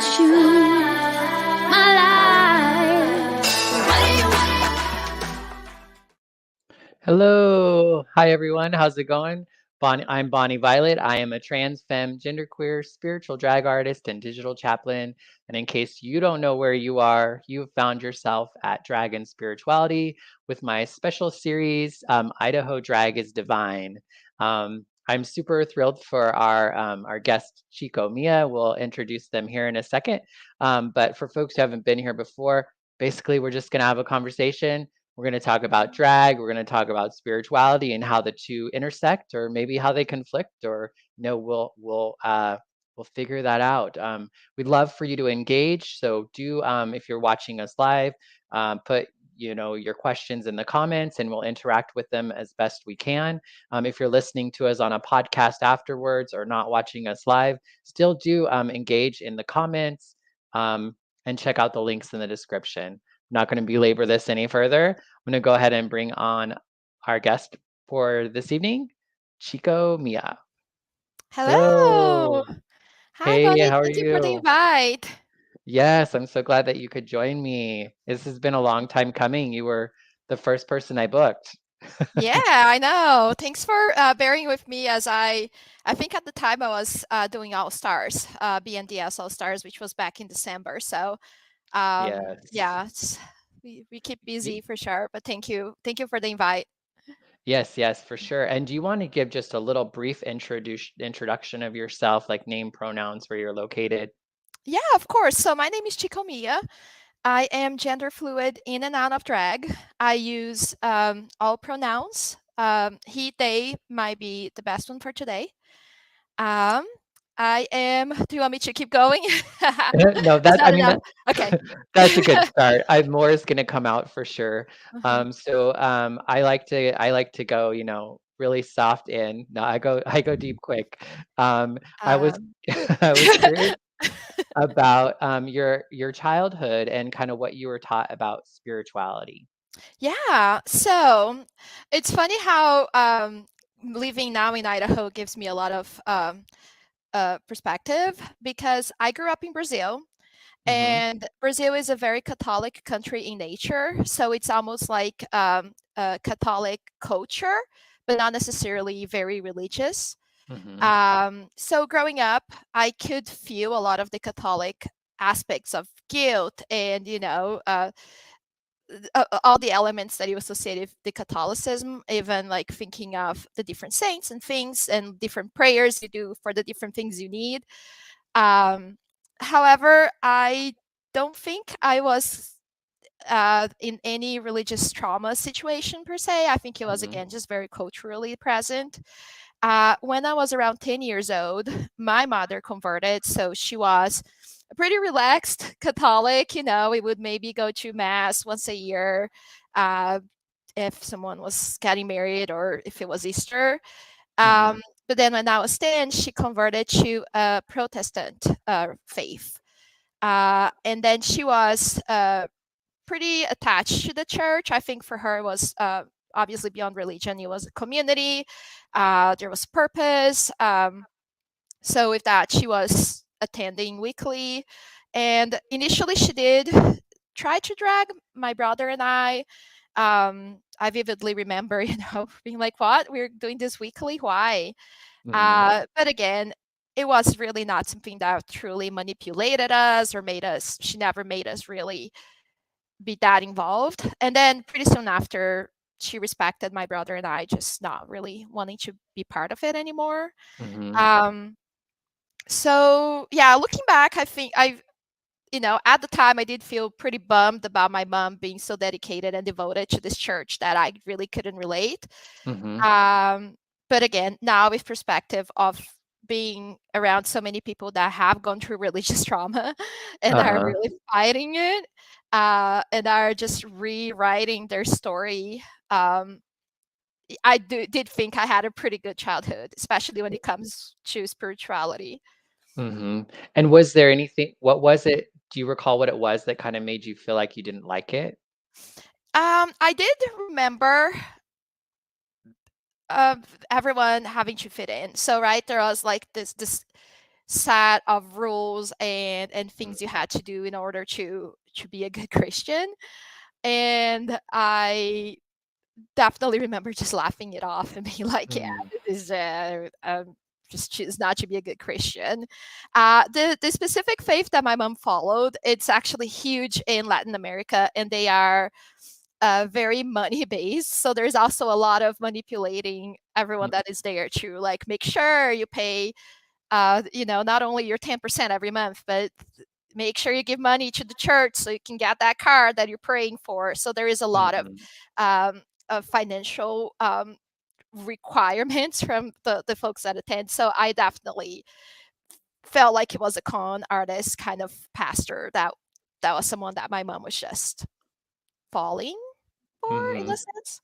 choose my life. Hello. Hi, everyone. How's it going? I'm Bonnie Violet. I am a trans femme, genderqueer, spiritual drag artist, and digital chaplain. And in case you don't know where you are, you've found yourself at Drag and Spirituality with my special series, Idaho Drag is Divine. I'm super thrilled for our guest, Chico Mia. We'll introduce them here in a second. But for folks who haven't been here before, basically, we're just going to have a conversation. We're going to talk about drag. We're going to talk about spirituality and how the two intersect, or maybe how they conflict, or we'll figure that out. We'd love for you to engage. So do, if you're watching us live, put your questions in the comments, and we'll interact with them as best we can. If you're listening to us on a podcast afterwards or not watching us live, still do engage in the comments, and check out the links in the description. Not going to belabor this any further. I'm going to go ahead and bring on our guest for this evening, Chico Mia. Hello. Hi, Hey, Bonnie. how are Thank you for the you? invite. Yes, I'm so glad that you could join me. This has been a long time coming. You were the first person I booked. Yeah, I know. Thanks for bearing with me as I think at the time I was doing All Stars, BNDS All Stars, which was back in December. So Yes. yeah, we keep busy for sure. But thank you for the invite. Yes, for sure. And do you want to give just a little brief introduction of yourself, like name, pronouns, where you're located? Yeah, of course. So my name is Chico Mia. I am gender fluid in and out of drag. I use all pronouns. He, they might be the best one for today. I am. Do you want me to keep going? No, Is that that I mean enough? that Okay. that's a good start. More is going to come out for sure. Uh-huh. I like to go, really soft in. No, I go deep quick. I was Um, I was curious about your childhood and kind of what you were taught about spirituality. yeah. So it's funny how living now in Idaho gives me a lot of perspective because I grew up in Brazil. Mm-hmm. And Brazil is a very Catholic country in nature, so it's almost like a Catholic culture, but not necessarily very religious. Mm-hmm. So growing up, I could feel a lot of the Catholic aspects of guilt and all the elements that you associate with the Catholicism, even like thinking of the different saints and things and different prayers you do for the different things you need. Um, However, I don't think I was in any religious trauma situation per se. I think it was, Mm-hmm. again, just very culturally present. When I was around 10 years old, my mother converted. So she was a pretty relaxed Catholic. We would maybe go to Mass once a year uh, if someone was getting married or if it was Easter. Mm-hmm. But then when I was 10, she converted to a Protestant faith. And then she was pretty attached to the church. I think for her it was obviously beyond religion. It was a community. There was purpose. So with that, she was attending weekly. And initially she did try to drag my brother and I. I vividly remember, being like, what? We're doing this weekly? Why? Mm-hmm. But again, it was really not something that truly manipulated us or made us, she never made us really be that involved. And then pretty soon after, she respected my brother and I, just not really wanting to be part of it anymore. Mm-hmm. Um, so yeah, looking back, I think at the time I did feel pretty bummed about my mom being so dedicated and devoted to this church that I really couldn't relate. Mm-hmm. But again, now with perspective of being around so many people that have gone through religious trauma and are Uh-huh. really fighting it, and are just rewriting their story. I did think I had a pretty good childhood, especially when it comes to spirituality. Mm-hmm. And was there anything, what was it? Do you recall what it was that kind of made you feel like you didn't like it? I did remember everyone having to fit in. So right, there was like this set of rules and things you had to do in order to be a good Christian. And I definitely remember just laughing it off and being like, yeah, Mm, this is just choose not to be a good Christian. The specific faith that my mom followed, it's actually huge in Latin America, and they are very money based. So there's also a lot of manipulating everyone mm, that is there to like make sure you pay, not only your 10% every month, but make sure you give money to the church so you can get that car that you're praying for. So there is a lot mhm, of financial requirements from the folks that attend. So I definitely felt like it was a con artist kind of pastor that was someone that my mom was just falling for in a mhm. sense.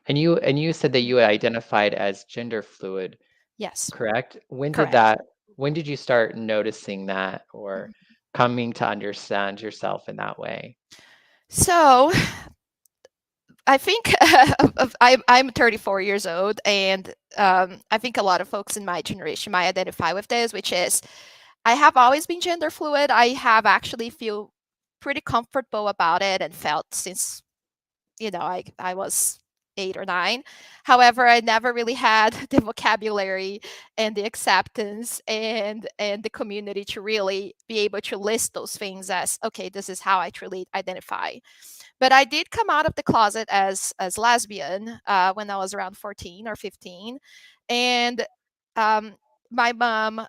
And you said that Mm. you identified as gender fluid, Yes, correct? correct. When did you start noticing that or Mhm. coming to understand yourself in that way? So I think I'm 34 years old, and I think a lot of folks in my generation might identify with this, which is I have always been gender fluid. I have actually feel pretty comfortable about it and felt since I was 8 or 9. However, I never really had the vocabulary and the acceptance and the community to really be able to list those things as okay, this is how I truly identify. But I did come out of the closet as lesbian when I was around 14 or 15, and um, my mom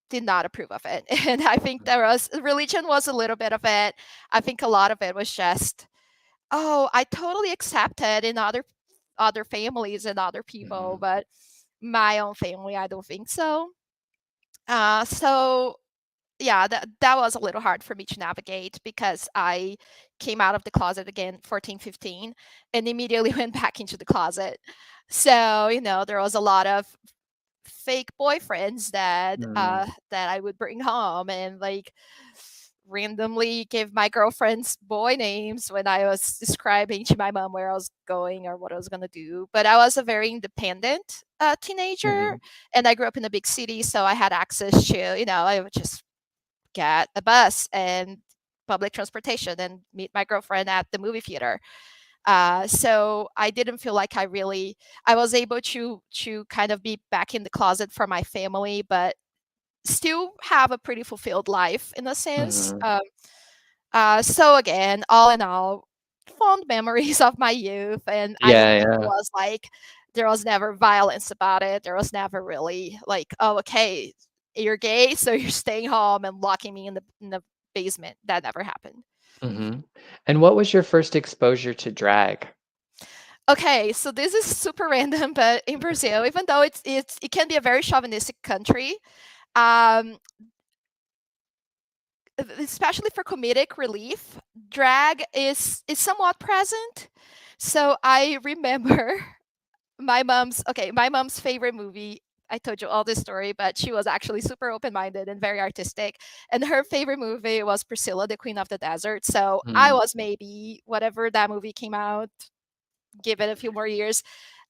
did not approve of it. And I think there was religion was a little bit of it. I think a lot of it was just, oh, I totally accept it in other families and other people, Mhm, but my own family, I don't think so. So yeah, that was a little hard for me to navigate because I came out of the closet again 14, 15, and immediately went back into the closet. So, there was a lot of fake boyfriends mm, that I would bring home and like randomly give my girlfriends boy names when I was describing to my mom where I was going or what I was gonna do. But I was a very independent teenager, mhm, and I grew up in a big city, so I had access to, I would just get a bus and public transportation and meet my girlfriend at the movie theater. So I didn't feel like I was able to kind of be back in the closet for my family, but still have a pretty fulfilled life in a sense. mhm. So again, all in all, fond memories of my youth, and I don't Yeah, think it yeah. was like there was never violence about it. There was never really like, oh, okay, you're gay, so you're staying home and locking me in the basement. That never happened. Mhm. And what was your first exposure to drag? Okay, so this is super random, but in Brazil, even though it can be a very chauvinistic country, um, especially for comedic relief, drag is somewhat present. So I remember my mom's favorite movie. I told you all this story, but she was actually super open-minded and very artistic. And her favorite movie was Priscilla, the Queen of the Desert. So I Mm, was maybe whatever that movie came out, give it a few more years.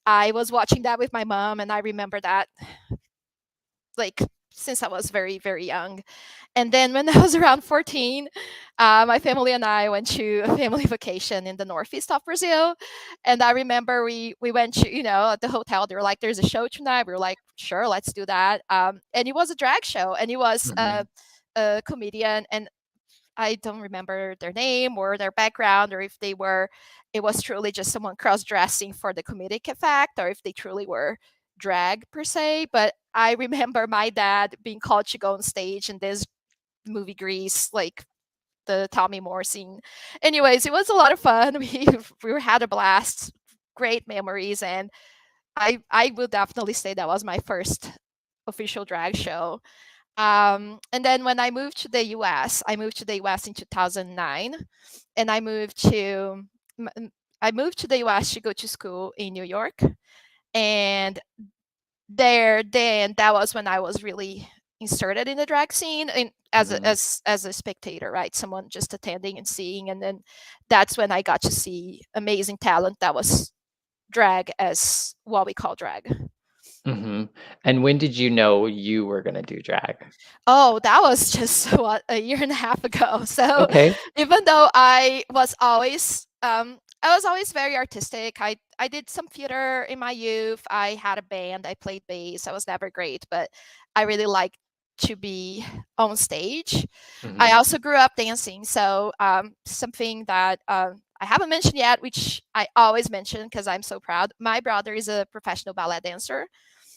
I was watching that with my mom, and I remember that like since I was very, very young. And then when I was around 14, my family and I went to a family vacation in the northeast of Brazil. And I remember we went to, at the hotel, they were like, there's a show tonight. We were like, sure, let's do that. And it was a drag show, and it was mhm, a comedian. And I don't remember their name or their background, or if it was truly just someone cross dressing for the comedic effect, or if they truly were drag per se. But I remember my dad being called to go on stage in this movie Grease, like the Tommy Moore scene. Anyways, it was a lot of fun. We had a blast, great memories, and I will definitely say that was my first official drag show. And then when I moved to the US in 2009, and I moved to the US to go to school in New York. And then that was when I was really inserted in the drag scene and mhm, as a spectator, right? Someone just attending and seeing. And then that's when I got to see amazing talent that was drag as what we call drag. Mhm. And when did you know you were gonna do drag? Oh, that was just what, a year and a half ago. So Okay. even though I was always very artistic. I did some theater in my youth. I had a band. I played bass. I was never great, but I really liked to be on stage. I Mhm. also grew up dancing. So something that I haven't mentioned yet, which I always mention because I'm so proud. My brother is a professional ballet dancer,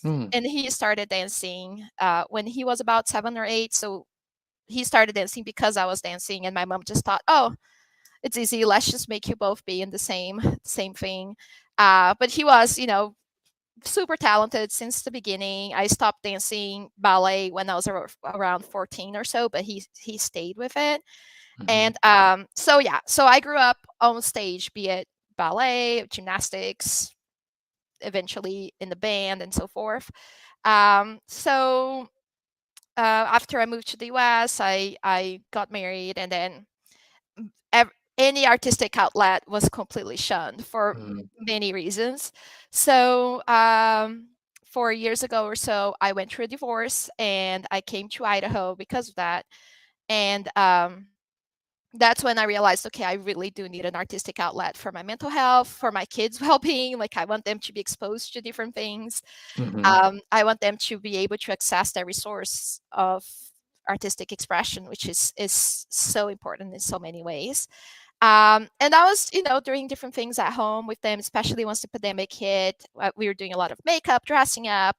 Mm. and he started dancing when he was about 7 or 8. So he started dancing because I was dancing, and my mom just thought, "Oh, it's easy. Let's just make you both be in the same thing." But he was, super talented since the beginning. I stopped dancing ballet when I was around 14 or so, but he stayed with it. Mhm. And so yeah, so I grew up on stage, be it ballet, gymnastics, eventually in the band, and so forth. So after I moved to the US, I got married, and then any artistic outlet was completely shunned for Mhm. many reasons. So 4 years ago or so, I went through a divorce, and I came to Idaho because of that. And that's when I realized, okay, I really do need an artistic outlet for my mental health, for my kids' well-being. Like, I want them to be exposed to different things. Mhm. I want them to be able to access their resource of artistic expression, which is so important in so many ways. And I was, doing different things at home with them, especially once the pandemic hit. We were doing a lot of makeup, dressing up,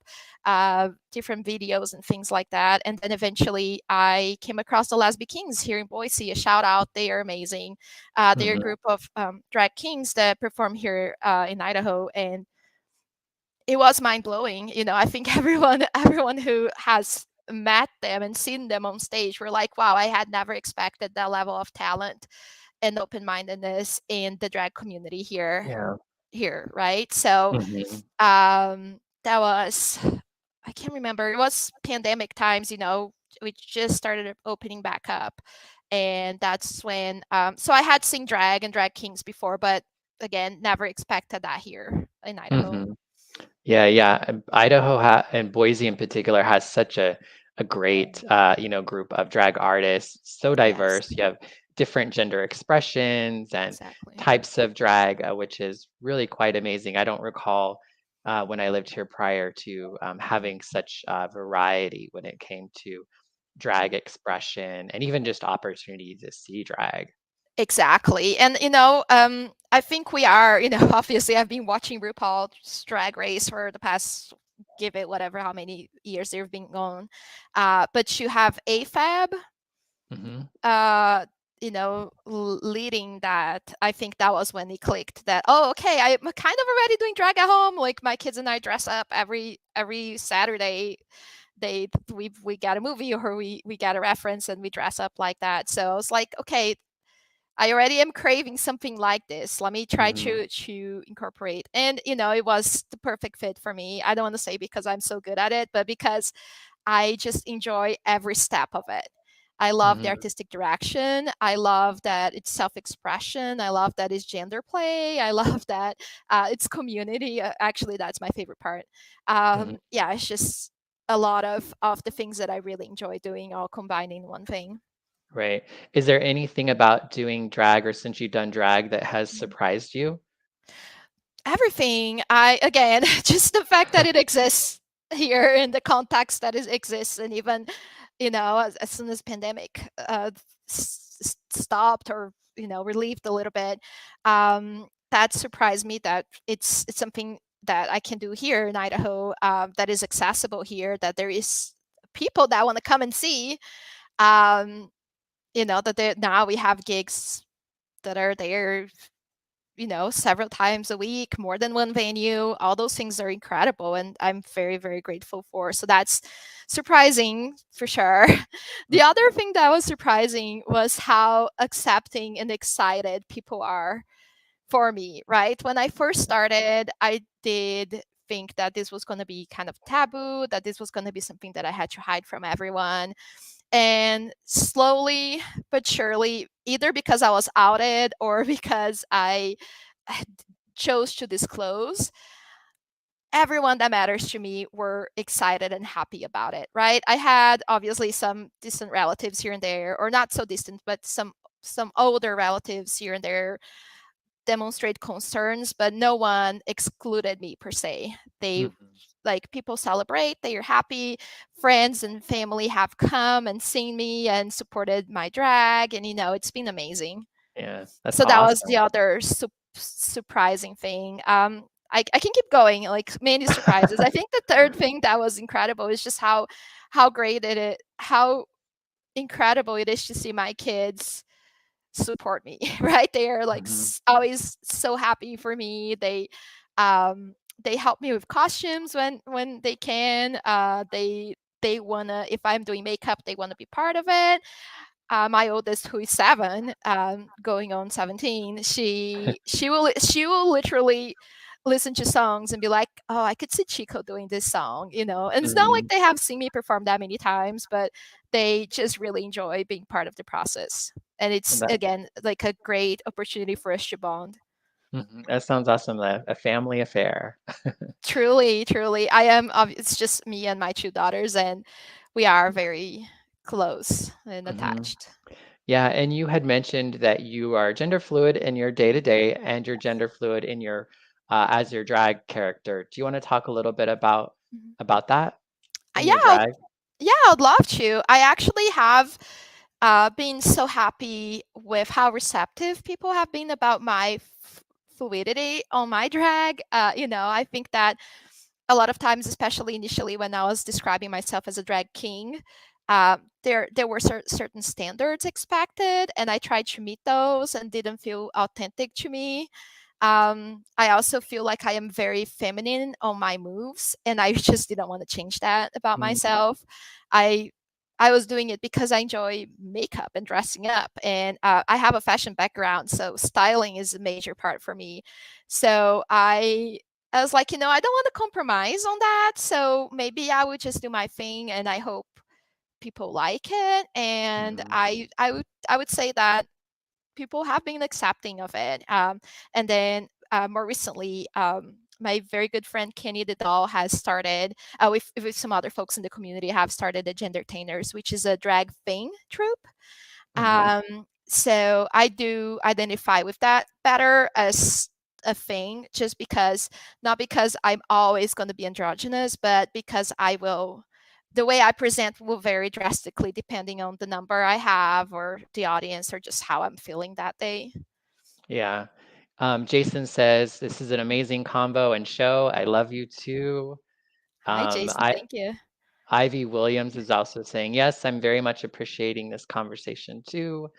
different videos and things like that. And then eventually I came across the Lesbian Kings here in Boise. A shout out. They are amazing. They're a Mhm. group of drag kings that perform here in Idaho. And it was mind blowing. I think everyone who has met them and seen them on stage were like, wow, I had never expected that level of talent and open-mindedness in the drag community Yeah. here, right? So Mhm. that was, I can't remember, it was pandemic times. We just started opening back up, and that's when so I had seen drag and drag kings before, but again, never expected that here in Idaho. Mhm. Yeah, yeah. Idaho and Boise in particular has such a great group of drag artists, so Yes, diverse. You have different gender expressions and exactly. types of drag, which is really quite amazing. I don't recall when I lived here prior to having such variety when it came to drag expression and even just opportunity to see drag. Exactly. And I think we are, obviously I've been watching RuPaul's Drag Race for the past, give it whatever how many years they've been going. But you have AFAB, Hmm. uh, leading that. I think that was when it clicked that, oh, okay, I'm kind of already doing drag at home. Like, my kids and I dress up every Saturday. We get a movie, or we get a reference, and we dress up like that. So I was like, okay, I already am craving something like this. Let me try Hmm. to incorporate. And it was the perfect fit for me. I don't want to say because I'm so good at it, but because I just enjoy every step of it. I love the Hmm. artistic direction. I love that it's self-expression. I love that it's gender play. I love that it's community. Actually, that's my favorite part. Hmm. Yeah, it's just a lot of the things that I really enjoy doing all combined in one thing. Right. Is there anything about doing drag or since you've done drag that has surprised you? Everything. I again, just the fact that it exists here in the context that it exists, and even as soon as pandemic stopped, or relieved a little bit, that surprised me that it's something that I can do here in Idaho, that is accessible here, that there is people that want to come and see, um that now we have gigs that are there, several times a week, more than one venue. All those things are incredible, and I'm very, very grateful for. So that's surprising for sure. The other thing that was surprising was how accepting and excited people are for me, right? When I first started, I did think that this was going to be kind of taboo, that this was going to be something that I had to hide from everyone. And slowly but surely, either because I was outed or because I chose to disclose, everyone that matters to me were excited and happy about it, right? I had obviously some distant relatives here and there, or not so distant, but some older relatives here and there demonstrate concerns, but no one excluded me per se. They Mhm. like people celebrate, they are happy. Friends and family have come and seen me and supported my drag, and it's been amazing. Yeah, that's So that was the awesome. other surprising thing. I can keep going, like many surprises. I think the third thing that was incredible is just how great how incredible it is to see my kids support me. Right, they are like Mhm. always so happy for me. They help me with costumes when they can. They wanna, if I'm doing makeup, they wanna be part of it. My oldest, who is 7, going on 17, she will literally listen to songs and be like, "Oh, I could see Chico doing this song," And it's not like Mhm. they have seen me perform that many times, but they just really enjoy being part of the process. And it's That again like a great opportunity for us to bond. that sounds awesome, a family affair. Truly, truly, it's just me and my 2 daughters, and we are very close and Mhm. attached. Yeah, and you had mentioned that you are gender fluid in your day-to-day and you're gender fluid in your as your drag character. Do you wanna talk a little bit Mhm. about that in Yeah, your drag? yeah, I'd love to. I actually have been so happy with how receptive people have been about my fluidity on my drag. I think that a lot of times, especially initially when I was describing myself as a drag king, there were certain standards expected, and I tried to meet those and didn't feel authentic to me. I also feel like I am very feminine on my moves, and I just didn't want to change that about Mm, myself. I I was doing it because I enjoy makeup and dressing up, and I have a fashion background, so styling is a major part for me. So I was like, I don't want to compromise on that, so maybe I would just do my thing, and I hope people like it. And mhm, I would say that people have been accepting of it. And then more recently, my very good friend Kenny the Doll has started, with some other folks in the community, have started the Gendertainers, which is a drag thing troupe. mhm, So I do identify with that better as a thing, just because, not because I'm always going to be androgynous, but because the way I present will vary drastically depending on the number I have or the audience or just how I'm feeling that day. yeah. Jason says, "This is an amazing combo and show. I love you too." Hi, Jason. I Thank you. Ivy Williams is also saying, "Yes, I'm very much appreciating this conversation too."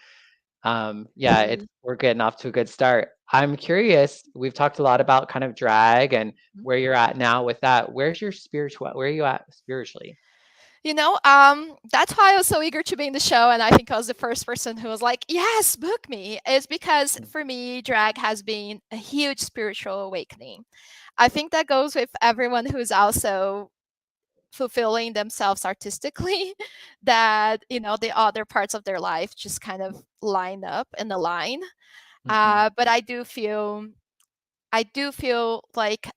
Yeah, we're getting off to a good start. I'm curious, we've talked a lot about kind of drag and where you're at now with that. Where are you at spiritually? That's why I was so eager to be in the show, and I think I was the first person who was like, "Yes, book me." It's because Mm, for me, drag has been a huge spiritual awakening. I think that goes with everyone who's also fulfilling themselves artistically, that the other parts of their life just kind of line up and align. mhm, But I do feel like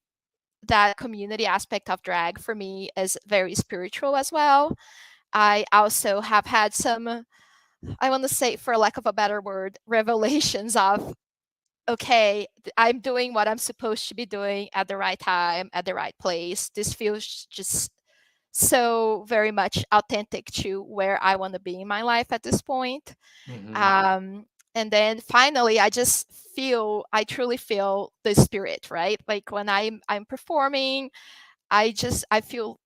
that community aspect of drag for me is very spiritual as well. I also have had some, I want to say, for lack of a better word, revelations of, okay, I'm doing what I'm supposed to be doing at the right time, at the right place. This feels just so very much authentic to where I want to be in my life at this point. mhm, Um, and then finally, I truly feel the spirit, right? Like when I'm performing, I feel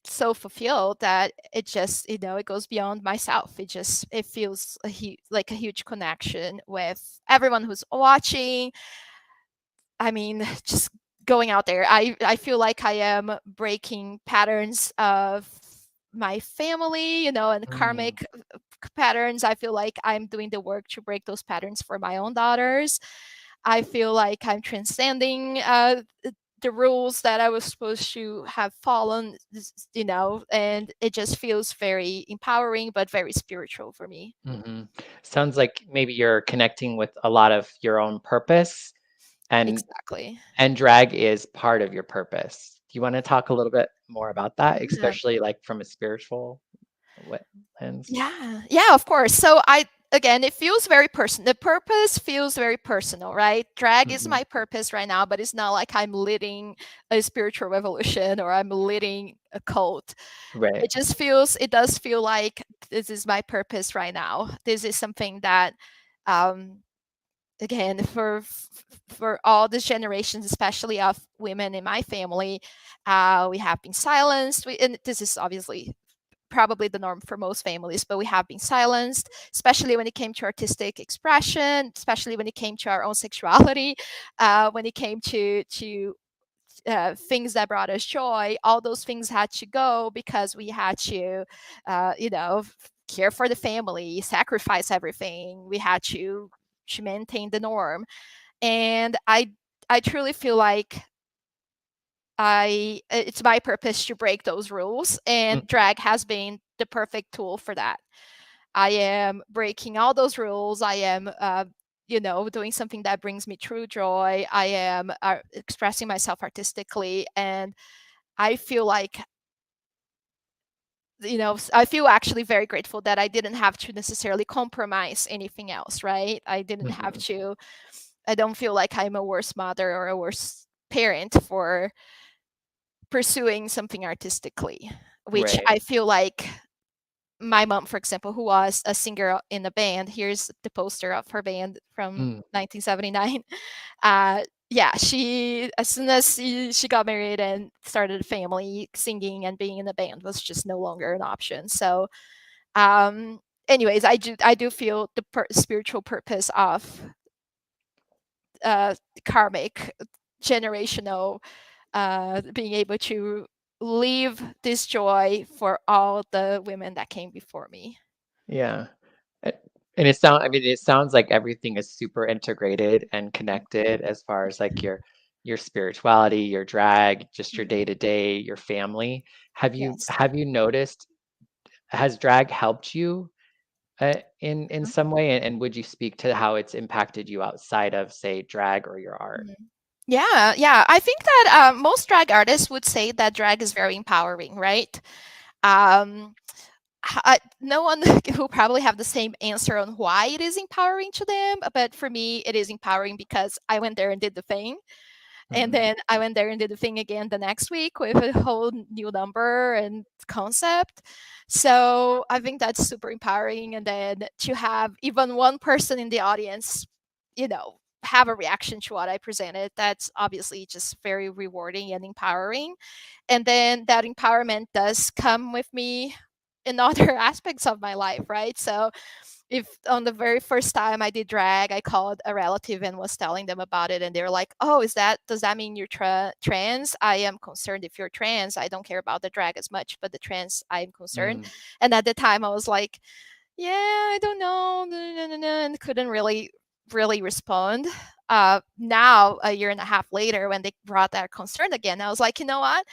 so fulfilled that it goes beyond myself. It feels like a huge connection with everyone who's watching. I mean, just going out there, I feel like I am breaking patterns of my family, and mm, karmic patterns. I feel like I'm doing the work to break those patterns for my own daughters. I feel like I'm transcending the rules that I was supposed to have fallen, and it just feels very empowering, but very spiritual for me. mhm. Sounds like maybe you're connecting with a lot of your own purpose and Exactly. and drag is part of your purpose. you want to talk a little bit more about that, Yeah. especially like from a spiritual lens? Yeah, of course. So again, it feels very personal. The purpose feels very personal, right? Drag is Hmm. my purpose right now, but it's not like I'm leading a spiritual revolution or I'm leading a cult. Right. It does feel like this is my purpose right now. This is something that, um, again, for all these generations, especially of women in my family, we have been silenced. And this is obviously probably the norm for most families, but we have been silenced, especially when it came to artistic expression, especially when it came to our own sexuality, when it came to things that brought us joy. All those things had to go because we had to, care for the family, sacrifice everything. We had to maintain the norm, and I truly feel like it's my purpose to break those rules, and Mm. drag has been the perfect tool for that. I am breaking all those rules. I am doing something that brings me true joy. I am expressing myself artistically, and I feel like, I feel actually very grateful that I didn't have to necessarily compromise anything else, right? I didn't have Mhm. to. I don't feel like I'm a worse mother or a worse parent for pursuing something artistically, which Right. I feel like my mom, for example, who was a singer in a band, here's the poster of her band from Mm. 1979. Yeah, she, as soon as she got married and started a family, singing and being in a band was just no longer an option. So, anyways, I do feel the spiritual purpose of karmic, generational, being able to leave this joy for all the women that came before me. Yeah. A- And I mean, it sounds like everything is super integrated and connected as far as like your spirituality, your drag, just your day Mhm. to day, your family. Have you Yes. have you noticed, has drag helped you in Mhm. some way? And would you speak to how it's impacted you outside of, say, drag or your art? Mhm. Yeah. I think that most drag artists would say that drag is very empowering, right? Um, no one who probably have the same answer on why it is empowering to them, but for me, it is empowering because I went there and did the thing. And Mhm. then I went there and did the thing again the next week with a whole new number and concept. So I think that's super empowering. And then to have even one person in the audience, have a reaction to what I presented, that's obviously just very rewarding and empowering. And then that empowerment does come with me in other aspects of my life, right? So if on the very first time I did drag, I called a relative and was telling them about it, and they were like, "Oh, does that mean you're trans? I am concerned if you're trans. I don't care about the drag as much, but the trans, I'm concerned." Mm. And at the time, I was like, "Yeah, I don't know," and couldn't really respond. Now, a year and a half later, when they brought that concern again, I was like, you know what?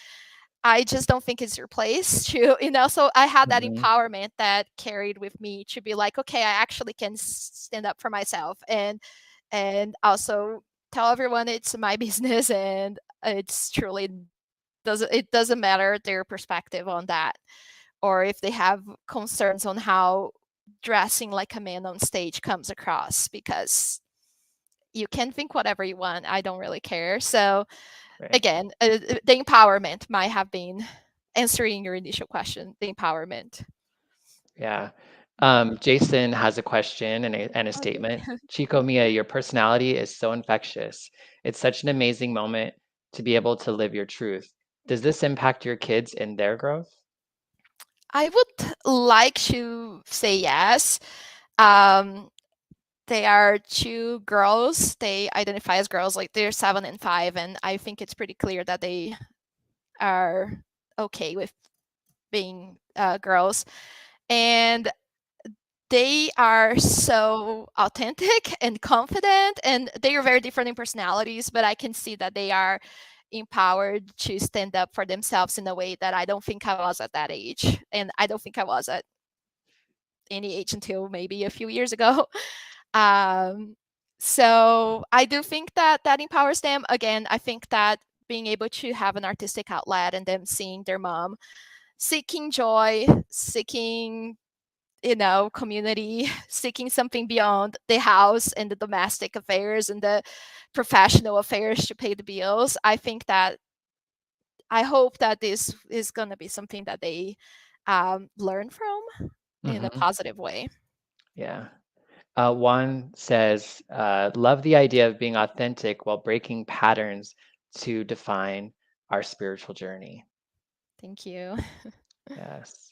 I just don't think it's your place to, so I had that Mhm. empowerment that carried with me to be like, okay, I actually can stand up for myself, and also tell everyone it's my business, and it's truly it doesn't matter their perspective on that, or if they have concerns on how dressing like a man on stage comes across, because you can think whatever you want. I don't really care. So Right. again, the empowerment might have been answering your initial question, the empowerment. Yeah. Jason has a question and a Okay. statement. Chico Mia, your personality is so infectious. It's such an amazing moment to be able to live your truth. Does this impact your kids in their growth? I would like to say yes. Um, they are two girls. They identify as girls, like they're 7 and 5, and I think it's pretty clear that they are okay with being girls. And they are so authentic and confident, and they are very different in personalities, but I can see that they are empowered to stand up for themselves in a way that I don't think I was at that age, and I don't think I was at any age until maybe a few years ago. um, so I do think that that empowers them. Again, I think that being able to have an artistic outlet and them seeing their mom seeking joy, seeking, community, seeking something beyond the house and the domestic affairs and the professional affairs to pay the bills. I hope that this is going to be something that they learn from in a Mm-hmm. positive way. Yeah. Juan says, love the idea of being authentic while breaking patterns to define our spiritual journey. Thank you. Yes.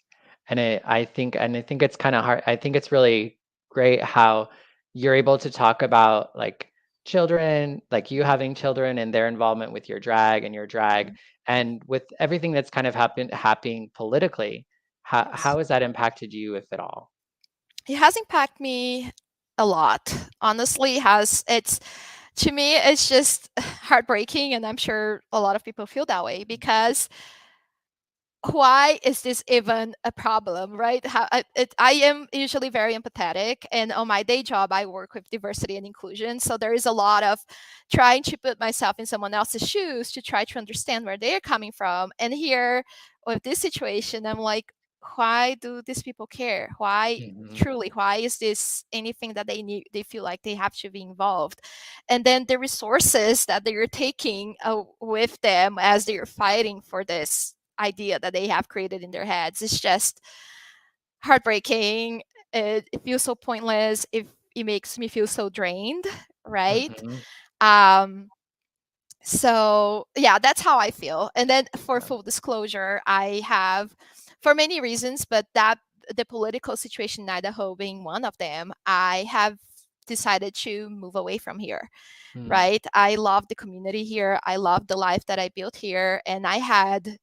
And I think it's kind of hard. I think it's really great how you're able to talk about like children, like you having children and their involvement with your drag and your drag, Mhm. and with everything that's kind of happening politically. Yes. How has that impacted you, if at all? It has impacted me a lot. Honestly, has it's to me it's just heartbreaking, and I'm sure a lot of people feel that way because why is this even a problem, right? I am usually very empathetic, and on my day job I work with diversity and inclusion, so there is a lot of trying to put myself in someone else's shoes to try to understand where they're coming from. And here with this situation, I'm like, why do these people care? Why, Hmm. truly, why is this anything that they need, they feel like they have to be involved? And then the resources that they're taking with them as they're fighting for this idea that they have created in their heads. It's just heartbreaking. It feels so pointless. It makes me feel so drained, right? Hmm. Um, so yeah, that's how I feel. And then for Yeah. full disclosure, I have, for many reasons, but that the political situation in Idaho being one of them, I have decided to move away from here. Mm. Right? I love the community here. I love the life that I built here, and I had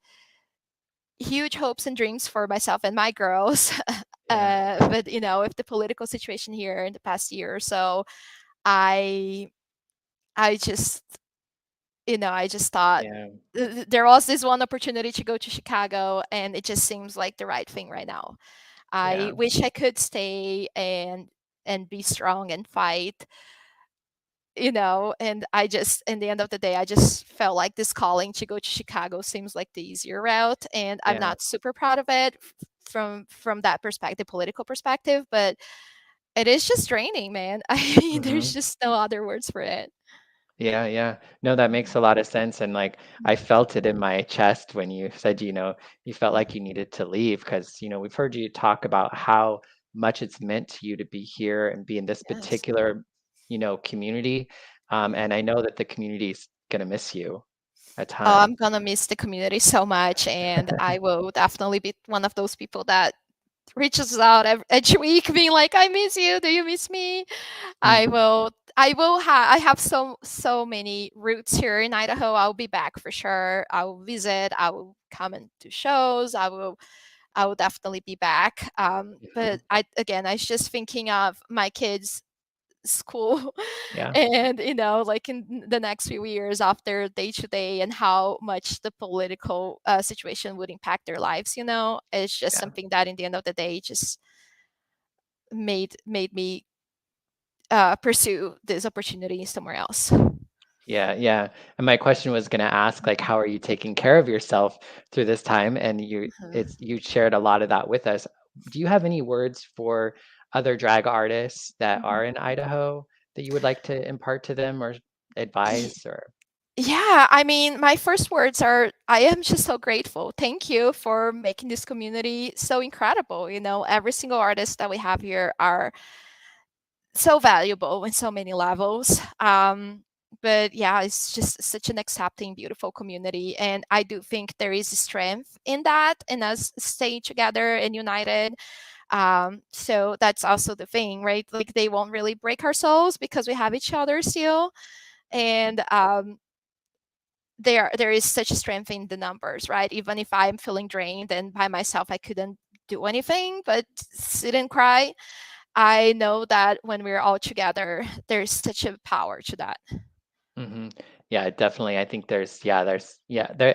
huge hopes and dreams for myself and my girls. Yeah. But with the political situation here in the past year or so, I I just I just thought Yeah. there was this one opportunity to go to Chicago, and it just seems like the right thing right now. I Yeah. wish I could stay and be strong and fight, and I just, in the end of the day, I just felt like this calling to go to Chicago seems like the easier route, and I'm Yeah. not super proud of it from that perspective, political perspective, but it is just draining, man. I mean, there's Hmm. just no other words for it. Yeah, yeah. No, that makes Mhm. a lot of sense. And like I felt it in my chest when you said, you felt like you Mhm. needed to leave because, we've heard you talk about how much it's meant to you to be here and be in this Yes. particular, community. Mhm. And I know that the community's gonna miss you a Oh, ton. I'm gonna miss the community so much, and I will definitely be one of those people that reaches out each week, being like, "I miss you. Do you miss me?" I Mhm. will. I have so many roots here in Idaho. I'll be back for sure. I will visit. I will come into shows. I will definitely be back. But Mhm. I was just thinking of my kids' school Yeah, and like in the next few years after day to day and how much the political situation would impact their lives. It's just yeah. something that in the end of the day just made me pursue this opportunity somewhere else. Yeah, yeah. And my question was going to ask, like, how are you taking care of yourself through this time? And Mhm. you shared a lot of that with us. Do you have any words for other drag artists that Mhm. are in Idaho that you would like to impart to them or Y- advise or? Yeah, I mean, my first words are I am just so grateful. Thank you for making this community so incredible. Every single artist that we have here are so valuable in so many levels. But yeah, it's just such an accepting, beautiful community. And I do think there is strength in that, in us staying together and united. So that's also the thing, right? Like they won't really break our souls because we have each other still. And there is such strength in the numbers, right? Even if I'm feeling drained and by myself I couldn't do anything but sit and cry, I know that when we're all together, there's such a power to that. Hmm. Yeah, definitely. I think there,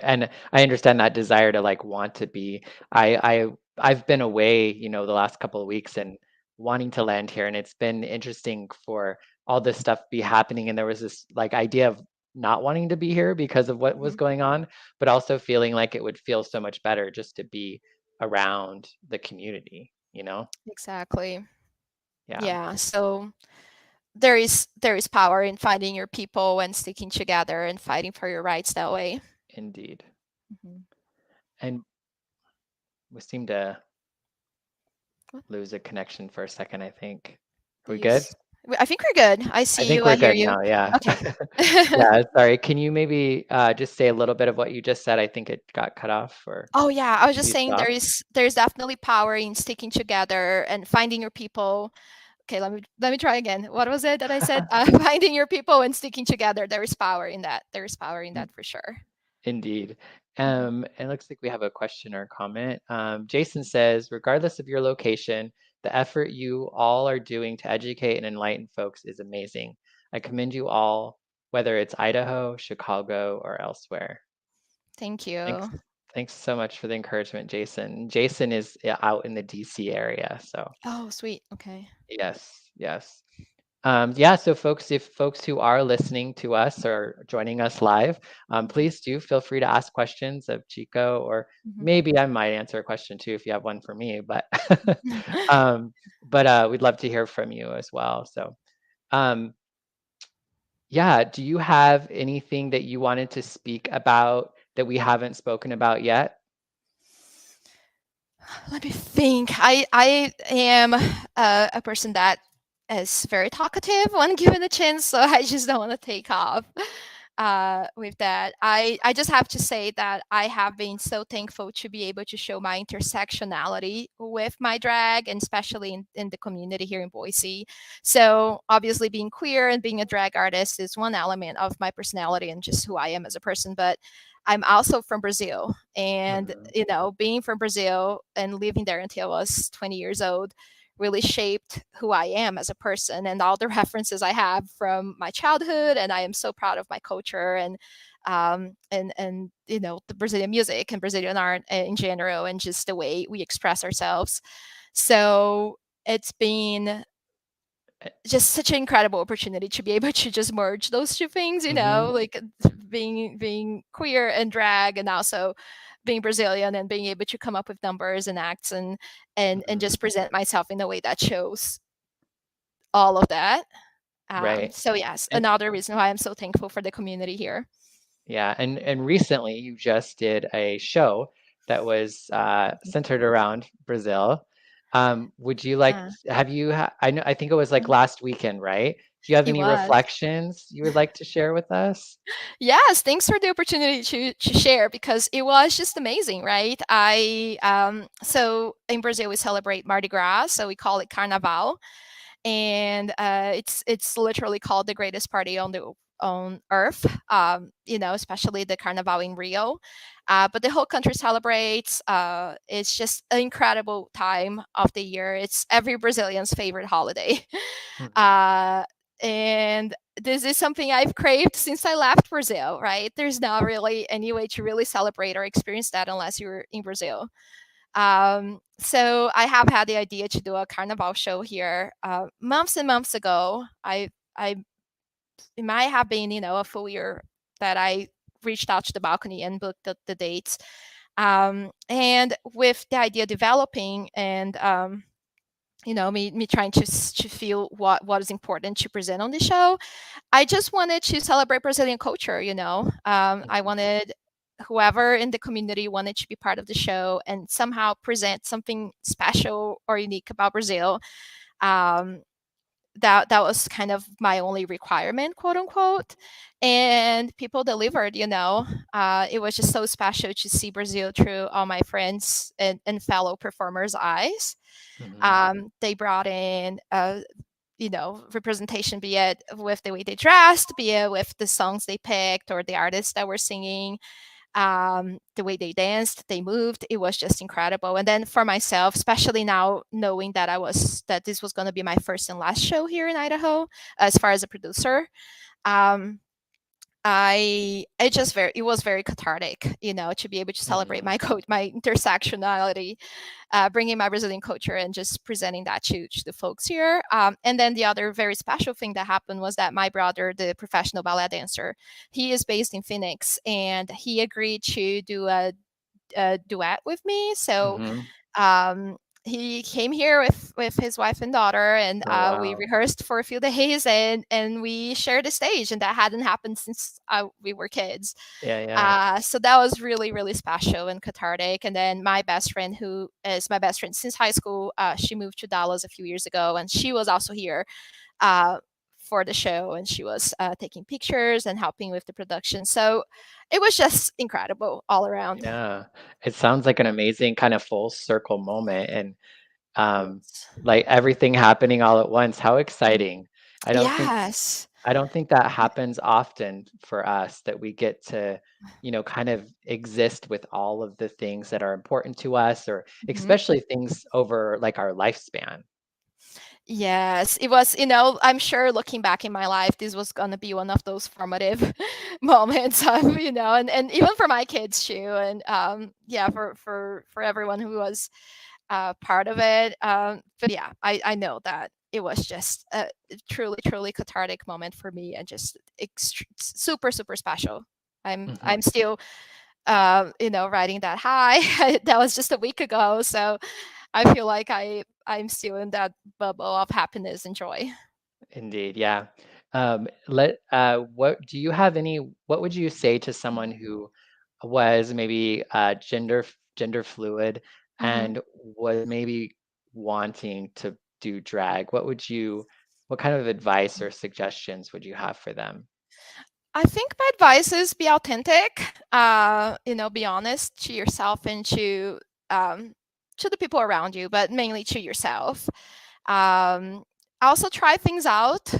and I understand that desire to like want to be. I've been away, the last couple of weeks and wanting to land here, and it's been interesting for all this stuff be happening. And there was this like idea of not wanting to be here because of what was Mhm. going on, but also feeling like it would feel so much better just to be around the community, you know? Exactly. Yeah, Yeah. So there is power in finding your people and sticking together and fighting for your rights that way. indeed. Mhm. And we seem to What lose a connection for a second, I think. Are do we you good? I think we're good. I I see think you. we're I hear good you. now, yeah. Okay. Yeah, sorry. Can you maybe just say a little bit of what you just said? I think it got cut off or Oh yeah, I was just you saying stopped. there's definitely power in sticking together and finding your people. Okay, let me try again. What was it that I said? Finding your people and sticking together. There is power in that. There is power in that for sure. Indeed. Mhm. It looks like we have a question or comment. Jason says, regardless of your location, the effort you all are doing to educate and enlighten folks is amazing. I commend you all, whether it's Idaho, Chicago, or elsewhere. Thank Thanks. you. Thanks so much for the encouragement, Jason. Jason is out in the DC area, so Oh, sweet. Okay. yes, yes. Yeah, so folks, if folks who are listening to us or joining us live, please do feel free to ask questions of Chico, or Mhm. maybe I might answer a question too if you have one for me, but um, we'd love to hear from you as well. So um, yeah, do you have anything that you wanted to speak about that we haven't spoken about yet? Let me think. I am a person that is very talkative when given a chance, so I just don't want to take off with that. I just have to say that I have been so thankful to be able to show my intersectionality with my drag, and especially in the community here in Boise. So obviously being queer and being a drag artist is one element of my personality and just who I am as a person, but I'm also from Brazil. And, Mhm, being from Brazil and living there until I was 20 years old really shaped who I am as a person and all the references I have from my childhood. And I am so proud of my culture and the Brazilian music and Brazilian art in general, and just the way we express ourselves. So it's been eh, just such an incredible opportunity to be able to just merge those two things, mhm, like being queer and drag, and also being Brazilian and being able to come up with numbers and acts and mhm. just present myself in a way that shows all of that. Right. So yes, And another reason why I'm so thankful for the community here. yeah, and recently you just did a show that was centered around Brazil. Would you like, Yeah, have you, I think it was like yeah, last weekend, right? Do you have it any was. reflections you would like to share with us? Yes, thanks for the opportunity to share, because it was just amazing, right? I So in Brazil we celebrate Mardi Gras, so we call it Carnaval, and it's literally called the greatest party on earth. Especially the Carnaval in Rio, but the whole country celebrates. It's just an incredible time of the year. It's every Brazilian's favorite holiday. Mhm, uh, and this is something I've craved since I left Brazil, right? There's not really any way to really celebrate or experience that unless you're in Brazil. So I have had the idea to do a carnival show here months and months ago. I It might have been, a full year that I reached out to the balcony and booked the dates. And with the idea developing, and me trying to feel what is important to present on the show, I just wanted to celebrate Brazilian culture. I mhm, wanted whoever in the community wanted to be part of the show and somehow present something special or unique about Brazil. Um, that was kind of my only requirement, quote unquote, and people delivered. It was just so special to see Brazil through all my friends and fellow performers' eyes. mhm, They brought in representation, be it with the way they dressed, be it with the songs they picked or the artists that were singing, the way they danced, they moved. It was just incredible. And then for myself, especially now knowing that this was going to be my first and last show here in Idaho as far as a producer, um, it was very cathartic, to be able to celebrate my intersectionality, bringing my Brazilian culture and just presenting that to the folks here. And then the other very special thing that happened was that my brother, the professional ballet dancer, he is based in Phoenix, and he agreed to do a duet with me. So um, he came here with his wife and daughter, and Oh, we wow. rehearsed for a few days, and we shared a stage, and that hadn't happened since we were kids. Yeah. So that was really, really special and cathartic. And then my best friend, who is my best friend since high school, she moved to Dallas a few years ago, and she was also here uh, for the show, and she was taking pictures and helping with the production. So it was just incredible all around. Yeah. It sounds like an amazing kind of full circle moment, and um, Yes. like everything happening all at once. How exciting. I don't think Yes. I don't think that happens often for us, that we get to, kind of exist with all of the things that are important to us, or Mhm. especially things over like our lifespan. Yes, it was, I'm sure looking back in my life, this was gonna be one of those formative moments of, and even for my kids too. And yeah, for everyone who was part of it. But yeah, I know that it was just a truly, truly cathartic moment for me, and just super, super special. I'm Mhm. still riding that high. That was just a week ago, so I feel like I'm still in that bubble of happiness and joy. Indeed, yeah. What would you say to someone who was maybe gender fluid Mhm. and was maybe wanting to do drag? What kind of advice or suggestions would you have for them? I think my advice is be authentic. Be honest to yourself and um, to the people around you, but mainly to yourself. Um, Also try things out.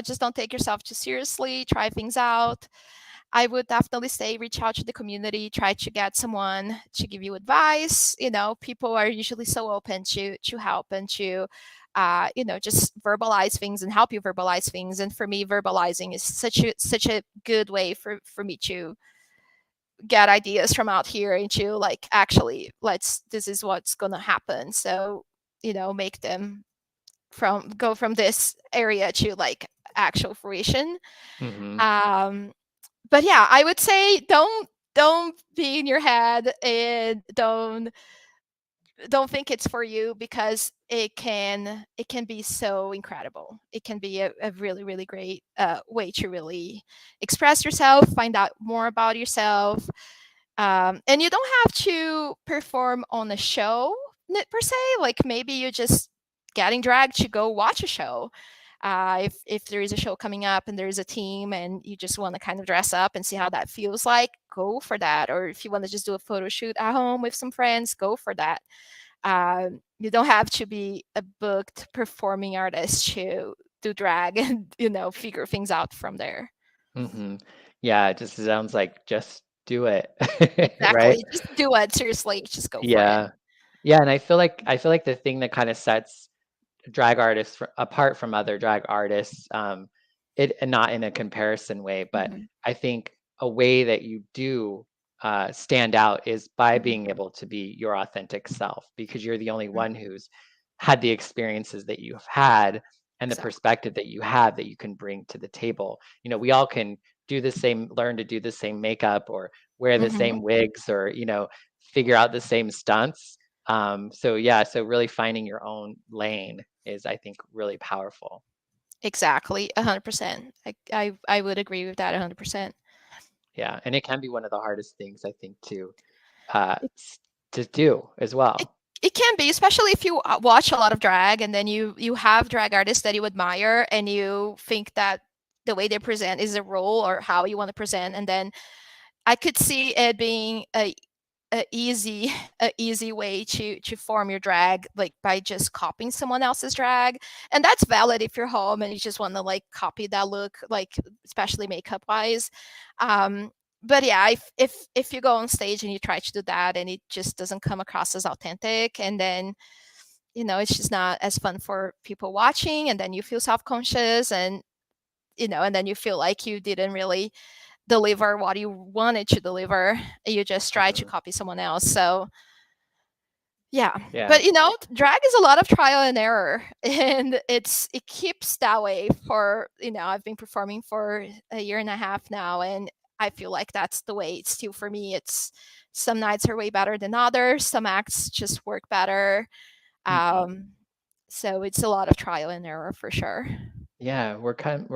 Just don't take yourself too seriously. Try things out. I would definitely say reach out to the community, try to get someone to give you advice. People are usually so open to help and to just verbalize things and help you verbalize things. And for me, verbalizing is such a good way for me to get ideas from out here into, like, actually, this is what's gonna happen. So, make them from this area to, like, actual fruition. Mhm. um but yeah, I would say don't be in your head, and don't think it's for you, because it can be so incredible. It can be a really, really great way to really express yourself, find out more about yourself. And you don't have to perform on a show, per se. Like, maybe you're just getting dragged to go watch a show. If there is a show coming up and there is a team and you just want to kind of dress up and see how that feels like, go for that. Or if you want to just do a photo shoot at home with some friends, go for that. You don't have to be a booked performing artist to do drag and figure things out from there. Mhm. Yeah, it just sounds like just do it, right? Exactly. Just do it. Seriously, just go for it. Yeah. Yeah, and I feel like the thing that kinda sets drag artists apart from other drag artists, and not in a comparison way, but Mhm, I think a way that you do stand out is by mhm, being able to be your authentic self, because you're the only mhm. one who's had the experiences that you've had and the Exactly. perspective that you have that you can bring to the table. We all can learn to do the same makeup or wear the Mhm. same wigs, or figure out the same stunts. So yeah, so really finding your own lane is, I think, really powerful. Exactly, 100%. I would agree with that 100%. Yeah, and it can be one of the hardest things, I think, uh, It s- to do as it well. it can be, especially if you watch a lot of drag, and then you have drag artists that you admire, and you think that the way they present is a role or how you want to present, and then I could see it being a easy a easy way to form your drag, like by just copying someone else's drag. And that's valid if you're home and you just want to, like, copy that look, like, especially makeup wise. But yeah, if you go on stage and you try to do that and it just doesn't come across as authentic, and then it's just not as fun for people watching, and then you feel self-conscious, and and then you feel like you didn't really deliver what you wanted to deliver. You just try to Mhm. copy someone else. So yeah. Yeah. But drag is a lot of trial and error, and it keeps that way for I've been performing for a year and a half now, and I feel like that's the way it's still for me. It's some nights are way better than others, some acts just work better. Mhm. So it's a lot of trial and error for sure. Yeah, we're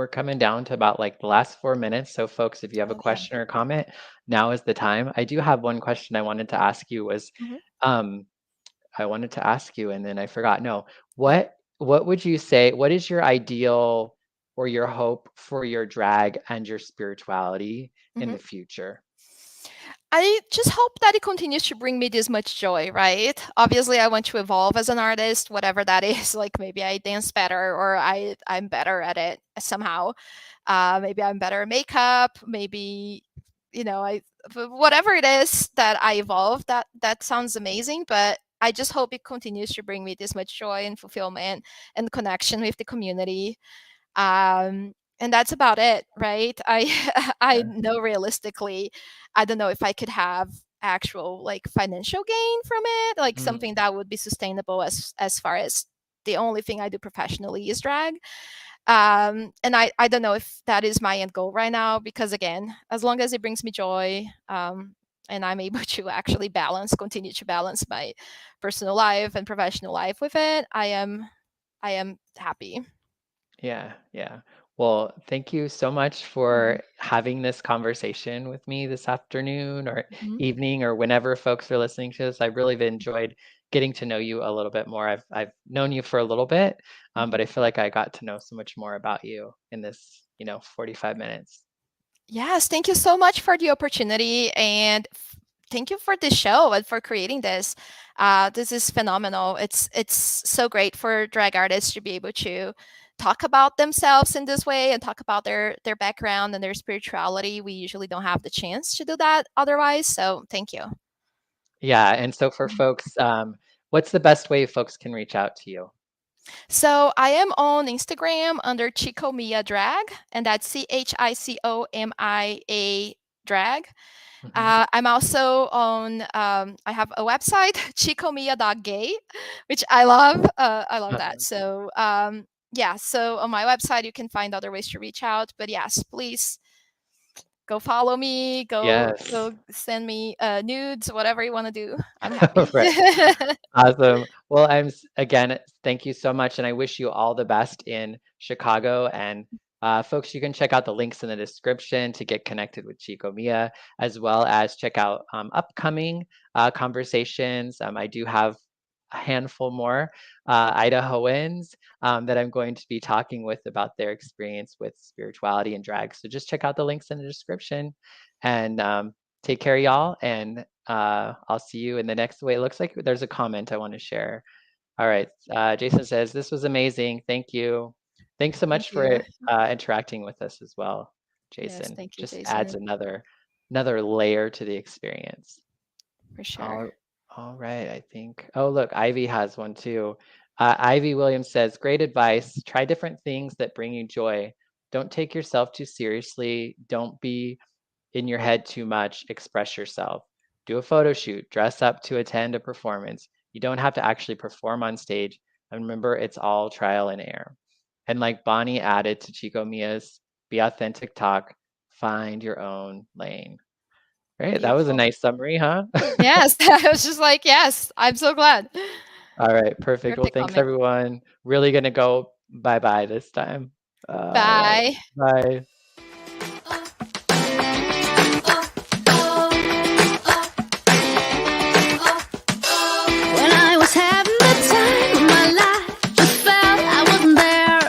coming down to about like the last 4 minutes. So folks, if you have a Oh yeah. question or comment, now is the time. I do have one question I wanted to ask you was, Mhm. um, I wanted to ask you and then I forgot. No, what would you say, what is your ideal or your hope for your drag and your spirituality in Mhm. the future? I just hope that it continues to bring me this much joy, right? Obviously, I want to evolve as an artist, whatever that is. Like maybe I dance better, or I'm better at it somehow. Maybe I'm better at makeup. Maybe whatever it is that I evolve. That sounds amazing, but I just hope it continues to bring me this much joy and fulfillment and connection with the community. And that's about it, right? I Yeah. know realistically, I don't know if I could have actual like financial gain from it, like something Mm, that would be sustainable as far as the only thing I do professionally is drag. And I don't know if that is my end goal right now, because again, as long as it brings me joy, and I'm able to actually continue to balance my personal life and professional life with it, I am happy. yeah, yeah. Well, thank you so much Mhm. for having this conversation with me this afternoon or Mhm. evening or whenever folks are listening to this. I really have enjoyed getting to know you a little bit more. I've known you for a little bit, Mhm. but I feel like I got to know so much more about you in this, 45 minutes. Yes, thank you so much for the opportunity, and thank you for this show and for creating this. This is phenomenal. It's so great for drag artists to be able to talk about themselves in this way and talk about their background and their spirituality. We usually don't have the chance to do that otherwise. So thank you. Yeah, and so for Mhm. folks, what's the best way folks can reach out to you? So I am on Instagram under Chico Mia Drag, and that's CHICOMIA Drag. Mhm. I'm also on. I have a website, chicomia.gay, which I love. I love that. So yeah. So on my website, you can find other ways to reach out. But yes, please go follow me. Go Yes. send me nudes, whatever you want to do. I'm happy. Right. Awesome. Well, again, thank you so much, and I wish you all the best in Chicago. And folks, you can check out the links in the description to get connected with Chico Mia, as well as check out upcoming conversations. I do have a handful more Idahoans that I'm going to be talking with about their experience with spirituality and drag. So just check out the links in the description, and take care, y'all. And I'll see you in the next way. It looks like there's a comment I want to share. All right. Jason says, this was amazing. Thank you. Thanks so Thank much you. for interacting with us as well, Yes, Jason. thank you, Just adds Jason, another layer to the experience. for sure. All, all right, I think. Oh, look, Ivy has one too. Ivy Williams says, great advice. Try different things that bring you joy. Don't take yourself too seriously. Don't be in your head too much, express yourself. Do a photo shoot, dress up to attend a performance. You don't have to actually perform on stage. And remember, it's all trial and error. And like Bonnie added to Chico Mia's Be Authentic Talk, find your own lane. Right? That was a Beautiful. nice summary, huh? Yes, I was just like, yes, I'm so glad. All right, perfect. Well, Perfect thanks comment. everyone. Really gonna go bye-bye this time. All right. Bye. Bye. When I was having the time of my life, just felt I wasn't there.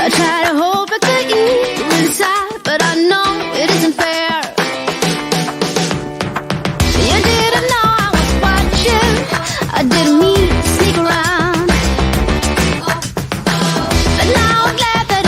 I try to hold back the ego inside, but I know it isn't fair. You didn't know I was watching. I didn't mean to sneak around, but now I'm glad that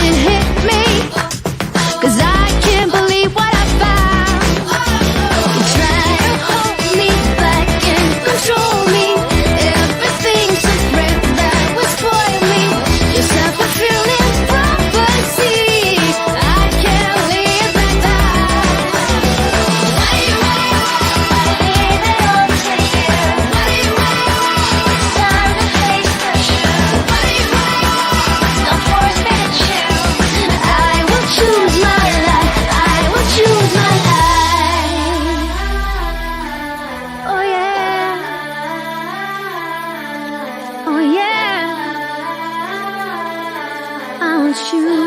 without you.